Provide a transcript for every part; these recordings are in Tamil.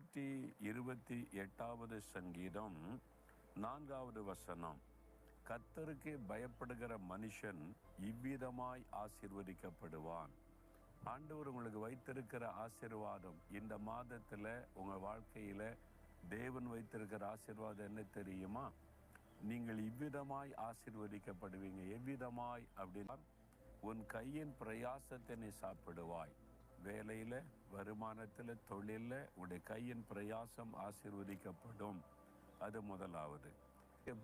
128வது சங்கீதம் 4வது வசனம். கர்த்தருக்கு பயப்படுகிற மனுஷன் இவ்விதமாய் ஆசீர்வதிக்கப்படுவான். ஆண்டவர் உங்களுக்கு வைத்திருக்கிற ஆசீர்வாதம் இந்த மாதத்துல உங்க வாழ்க்கையில தேவன் வைத்திருக்கிற ஆசீர்வாதம் என்ன தெரியுமா? நீங்கள் இவ்விதமாய் ஆசீர்வதிக்கப்படுவீங்க. எவ்விதமாய் அப்படின்னா, உன் கையின் பிரயாசத்தை நீ சாப்பிடுவாய். வேலையில, வருமானத்துல, தொழில்ல உடைய கையின் பிரயாசம் ஆசீர்வதிக்கப்படும். அது முதலாவது.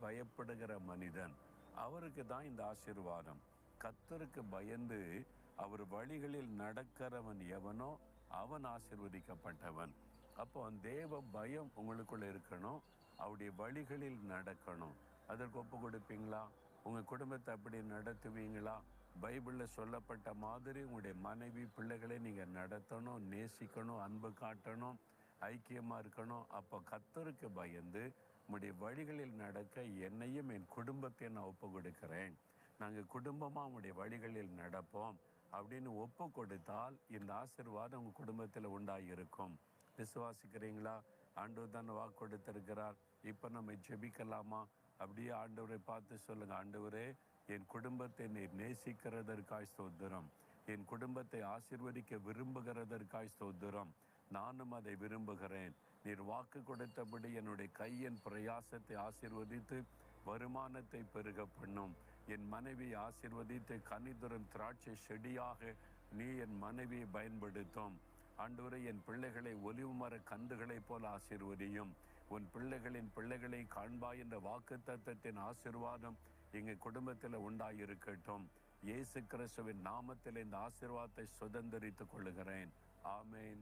பயப்படுகிற மனிதன், அவருக்கு தான் இந்த ஆசீர்வாதம். கர்த்தருக்கு பயந்து அவர் வழிகளில் நடக்கிறவன் எவனோ அவன் ஆசீர்வதிக்கப்பட்டவன். அப்போ தேவ பயம் உங்களுக்குள்ள இருக்கணும். அவருடைய வழிகளில் நடக்கணும். அதற்கு ஒப்பு கொடுப்பீங்களா? உங்க குடும்பத்தை அப்படி நடத்துவீங்களா? பைபிள்ல சொல்லப்பட்ட மாதிரி உங்களுடைய மனைவி பிள்ளைகளை நீங்க நடத்தணும், நேசிக்கணும், அன்பு காட்டணும், ஐக்கியமா இருக்கணும். அப்போ கர்த்தருக்கு பயந்து உங்களுடைய வழிகளில் நடக்க என்னையும் என் குடும்பத்தை நான் ஒப்பு கொடுக்கிறேன், நாங்கள் குடும்பமா உங்களுடைய வழிகளில் நடப்போம் அப்படின்னு ஒப்பு கொடுத்தால் இந்த ஆசீர்வாதம் உங்க குடும்பத்தில் உண்டாயிருக்கும். விசுவாசிக்கிறீங்களா? ஆண்டவர் தான் வாக்கு கொடுத்திருக்கிறார். இப்ப நம்ம ஜெபிக்கலாமா? அப்படியே ஆண்டவரை பார்த்து சொல்லுங்க. ஆண்டவரே, என் குடும்பத்தை நீர் நேசிக்கிறதற்காய் ஸ்தோத்திரம். என் குடும்பத்தை ஆசீர்வதிக்க விரும்புகிறதற்காய் ஸ்தோத்திரம். நானும் அதை விரும்புகிறேன். நீர் வாக்கு கொடுத்தபடி என்னுடைய கையின் பிரயாசத்தை ஆசீர்வதித்து வருமானத்தை பெருக பண்ணும். என் மனைவியை ஆசீர்வதித்து கனிதரும் திராட்சை செடியாக நீ என் மனைவியை பயன்படுத்தும். ஆண்டவரே, என் பிள்ளைகளை ஒலிவு மர கன்றுகளைப் போல ஆசீர்வதியும். உன் பிள்ளைகளின் பிள்ளைகளை காண்பாய் என்ற வாக்குத்தத்தத்தின் ஆசீர்வாதம் எங்கள் குடும்பத்தில் உண்டாயிருக்கட்டும். இயேசு கிறிஸ்துவின் நாமத்தில் இந்த ஆசீர்வாதத்தை சுதந்தரித்துக் கொள்ளுகிறேன். ஆமேன்.